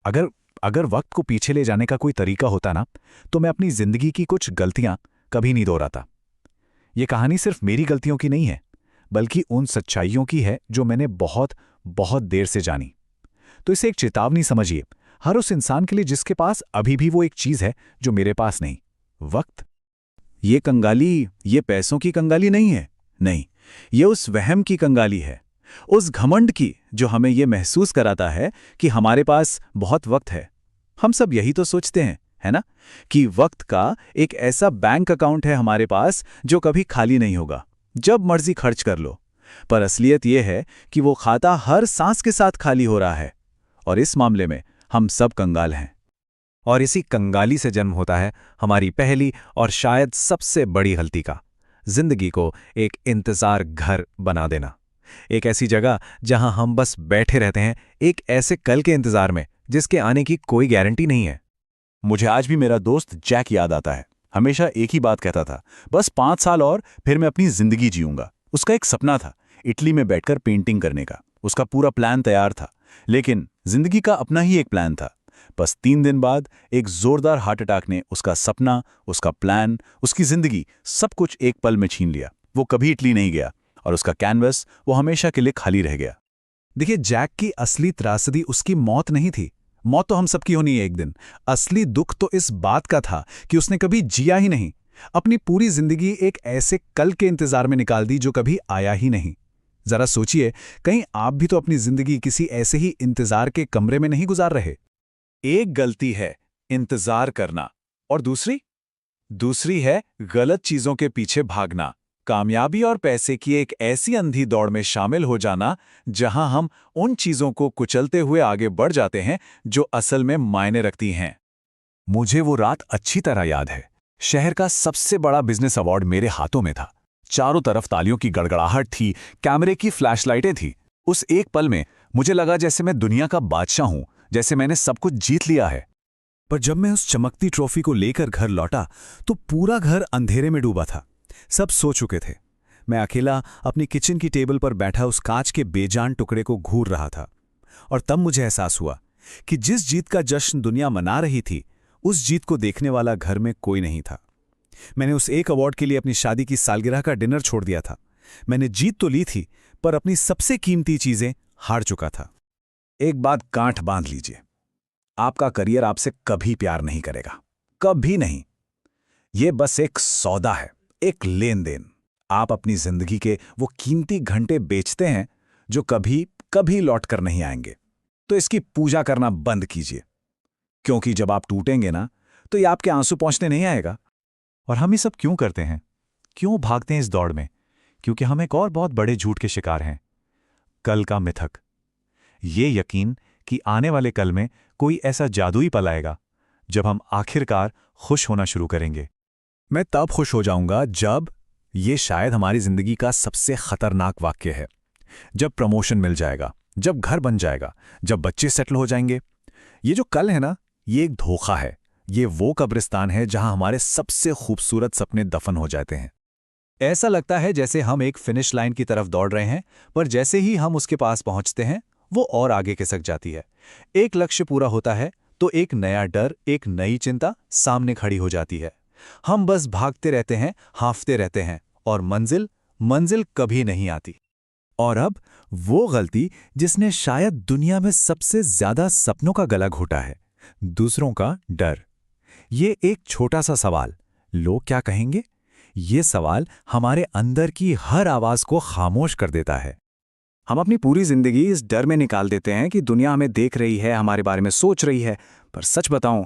अगर अगर वक्त को पीछे ले जाने का कोई तरीका होता ना, तो मैं अपनी जिंदगी की कुछ गलतियां कभी नहीं दोहराता। ये कहानी सिर्फ मेरी गलतियों की नहीं है, बल्कि उन सच्चाइयों की है जो मैंने बहुत बहुत देर से जानी। तो इसे एक चेतावनी समझिए, हर उस इंसान के लिए जिसके पास अभी भी वो एक चीज है जो मेरे पास नहीं, वक्त। ये कंगाली, ये पैसों की कंगाली नहीं है। नहीं, ये उस वहम की कंगाली है, उस घमंड की जो हमें ये महसूस कराता है कि हमारे पास बहुत वक्त है। हम सब यही तो सोचते हैं, है ना, कि वक्त का एक ऐसा बैंक अकाउंट है हमारे पास जो कभी खाली नहीं होगा, जब मर्जी खर्च कर लो। पर असलियत यह है कि वो खाता हर सांस के साथ खाली हो रहा है। और इस मामले में हम सब कंगाल हैं। और इसी कंगाली से जन्म होता है हमारी पहली और शायद सबसे बड़ी गलती का, जिंदगी को एक इंतजार घर बना देना। एक ऐसी जगह जहां हम बस बैठे रहते हैं, एक ऐसे कल के इंतजार में जिसके आने की कोई गारंटी नहीं है। मुझे आज भी मेरा दोस्त जैक याद आता है। हमेशा एक ही बात कहता था, बस 5 साल और फिर मैं अपनी जिंदगी जीऊंगा। उसका एक सपना था, इटली में बैठकर पेंटिंग करने का। उसका पूरा प्लान तैयार था, लेकिन जिंदगी का अपना ही एक प्लान था। बस 3 दिन बाद एक जोरदार हार्ट अटैक ने उसका सपना, उसका प्लान, उसकी जिंदगी, सब कुछ एक पल में छीन लिया। वो कभी इटली नहीं गया और उसका कैनवस वो हमेशा के लिए खाली रह गया। देखिए, जैक की असली त्रासदी उसकी मौत नहीं थी। मौत तो हम सबकी होनी है एक दिन। असली दुख तो इस बात का था कि उसने कभी जिया ही नहीं। अपनी पूरी जिंदगी एक ऐसे कल के इंतजार में निकाल दी जो कभी आया ही नहीं। जरा सोचिए, कहीं आप भी तो अपनी जिंदगी किसी ऐसे ही इंतजार के कमरे में नहीं गुजार रहे। एक गलती है इंतजार करना, और दूसरी है गलत चीजों के पीछे भागना। कामयाबी और पैसे की एक ऐसी अंधी दौड़ में शामिल हो जाना जहां हम उन चीजों को कुचलते हुए आगे बढ़ जाते हैं जो असल में मायने रखती हैं। मुझे वो रात अच्छी तरह याद है। शहर का सबसे बड़ा बिजनेस अवार्ड मेरे हाथों में था। चारों तरफ तालियों की गड़गड़ाहट थी, कैमरे की फ्लैशलाइटें थी। उस एक पल में मुझे लगा जैसे मैं दुनिया का बादशाह हूं, जैसे मैंने सब कुछ जीत लिया है। पर जब मैं उस चमकती ट्रॉफी को लेकर घर लौटा तो पूरा घर अंधेरे में डूबा था। सब सो चुके थे। मैं अकेला अपनी किचन की टेबल पर बैठा उस कांच के बेजान टुकड़े को घूर रहा था। और तब मुझे एहसास हुआ कि जिस जीत का जश्न दुनिया मना रही थी, उस जीत को देखने वाला घर में कोई नहीं था। मैंने उस एक अवार्ड के लिए अपनी शादी की सालगिरह का डिनर छोड़ दिया था। मैंने जीत तो ली थी, पर अपनी सबसे कीमती चीजें हार चुका था। एक बात गांठ बांध लीजिए, आपका करियर आपसे कभी प्यार नहीं करेगा, कभी नहीं। यह बस एक सौदा है, एक लेन देन। आप अपनी जिंदगी के वो कीमती घंटे बेचते हैं जो कभी कभी लौट कर नहीं आएंगे। तो इसकी पूजा करना बंद कीजिए, क्योंकि जब आप टूटेंगे ना, तो ये आपके आंसू पहुंचने नहीं आएगा। और हम ये सब क्यों करते हैं, क्यों भागते हैं इस दौड़ में? क्योंकि हम एक और बहुत बड़े झूठ के शिकार हैं, कल का मिथक। ये यकीन कि आने वाले कल में कोई ऐसा जादुई पल आएगा जब हम आखिरकार खुश होना शुरू करेंगे। मैं तब खुश हो जाऊंगा जब, ये शायद हमारी जिंदगी का सबसे खतरनाक वाक्य है, जब प्रमोशन मिल जाएगा, जब घर बन जाएगा, जब बच्चे सेटल हो जाएंगे। ये जो कल है ना, ये एक धोखा है। ये वो कब्रिस्तान है जहां हमारे सबसे खूबसूरत सपने दफन हो जाते हैं। ऐसा लगता है जैसे हम एक फिनिश लाइन की तरफ दौड़ रहे हैं, पर जैसे ही हम उसके पास पहुंचते हैं, वो और आगे खिसक जाती है। एक लक्ष्य पूरा होता है तो एक नया डर, एक नई चिंता सामने खड़ी हो जाती है। हम बस भागते रहते हैं, हाँफते रहते हैं, और मंजिल कभी नहीं आती। और अब वो गलती जिसने शायद दुनिया में सबसे ज्यादा सपनों का गला घोटा है, दूसरों का डर। ये एक छोटा सा सवाल, लोग क्या कहेंगे, ये सवाल हमारे अंदर की हर आवाज को खामोश कर देता है। हम अपनी पूरी जिंदगी इस डर में निकाल देते हैं कि दुनिया हमें देख रही है, हमारे बारे में सोच रही है। पर सच बताऊं,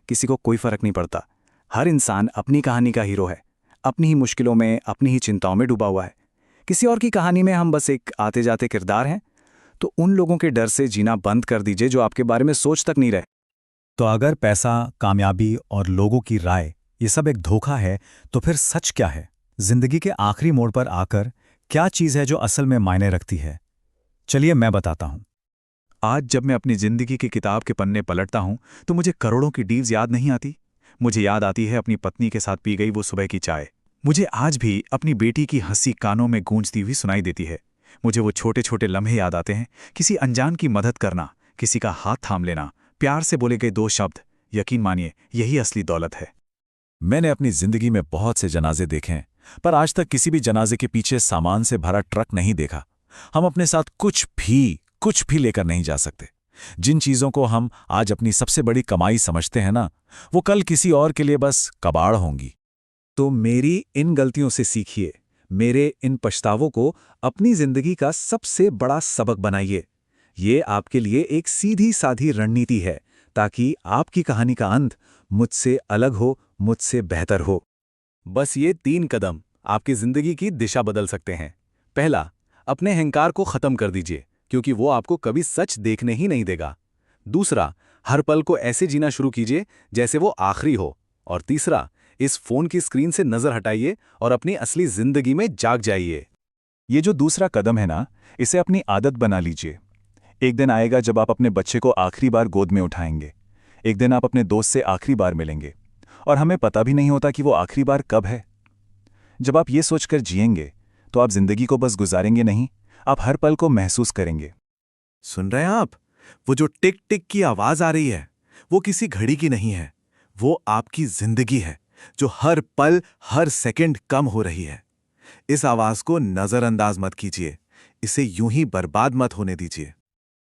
किसी को कोई फर्क नहीं पड़ता। हर इंसान अपनी कहानी का हीरो है, अपनी ही मुश्किलों में, अपनी ही चिंताओं में डूबा हुआ है। किसी और की कहानी में हम बस एक आते जाते किरदार हैं। तो उन लोगों के डर से जीना बंद कर दीजिए जो आपके बारे में सोच तक नहीं रहे। तो अगर पैसा, कामयाबी और लोगों की राय ये सब एक धोखा है, तो फिर सच क्या है? जिंदगी के आखिरी मोड़ पर आकर क्या चीज़ है जो असल में मायने रखती है? चलिए मैं बताता हूं। आज जब मैं अपनी जिंदगी की किताब के पन्ने पलटता हूं, तो मुझे करोड़ों की डील्स याद नहीं आती। मुझे याद आती है अपनी पत्नी के साथ पी गई वो सुबह की चाय। मुझे आज भी अपनी बेटी की हंसी कानों में गूंजती हुई सुनाई देती है। मुझे वो छोटे छोटे लम्हे याद आते हैं, किसी अनजान की मदद करना, किसी का हाथ थाम लेना, प्यार से बोले गए 2 शब्द, यकीन मानिए यही असली दौलत है। मैंने अपनी जिंदगी में बहुत से जनाजे देखे हैं, पर आज तक किसी भी जनाजे के पीछे सामान से भरा ट्रक नहीं देखा। हम अपने साथ कुछ भी लेकर नहीं जा सकते। जिन चीजों को हम आज अपनी सबसे बड़ी कमाई समझते हैं ना, वो कल किसी और के लिए बस कबाड़ होंगी। तो मेरी इन गलतियों से सीखिए, मेरे इन पछतावों को अपनी जिंदगी का सबसे बड़ा सबक बनाइए। ये आपके लिए एक सीधी साधी रणनीति है, ताकि आपकी कहानी का अंत मुझसे अलग हो, मुझसे बेहतर हो। बस ये 3 कदम आपकी जिंदगी की दिशा बदल सकते हैं। पहला, अपने अहंकार को खत्म कर दीजिए, क्योंकि वो आपको कभी सच देखने ही नहीं देगा। दूसरा, हर पल को ऐसे जीना शुरू कीजिए जैसे वो आखिरी हो। और तीसरा, इस फोन की स्क्रीन से नजर हटाइए और अपनी असली जिंदगी में जाग जाइए। ये जो दूसरा कदम है ना, इसे अपनी आदत बना लीजिए। एक दिन आएगा जब आप अपने बच्चे को आखिरी बार गोद में उठाएंगे। एक दिन आप अपने दोस्त से आखिरी बार मिलेंगे, और हमें पता भी नहीं होता कि वो आखिरी बार कब है। जब आप ये सोचकर जिएंगे, तो आप जिंदगी को बस गुजारेंगे नहीं, आप हर पल को महसूस करेंगे। सुन रहे हैं आप? वो जो टिक टिक की आवाज आ रही है, वो किसी घड़ी की नहीं है, वो आपकी जिंदगी है, जो हर पल हर सेकंड कम हो रही है। इस आवाज को नजरअंदाज मत कीजिए, इसे यूं ही बर्बाद मत होने दीजिए।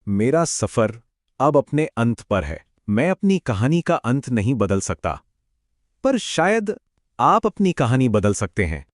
मेरा सफर अब अपने अंत पर है। मैं अपनी कहानी का अंत नहीं बदल सकता, पर शायद आप अपनी कहानी बदल सकते हैं।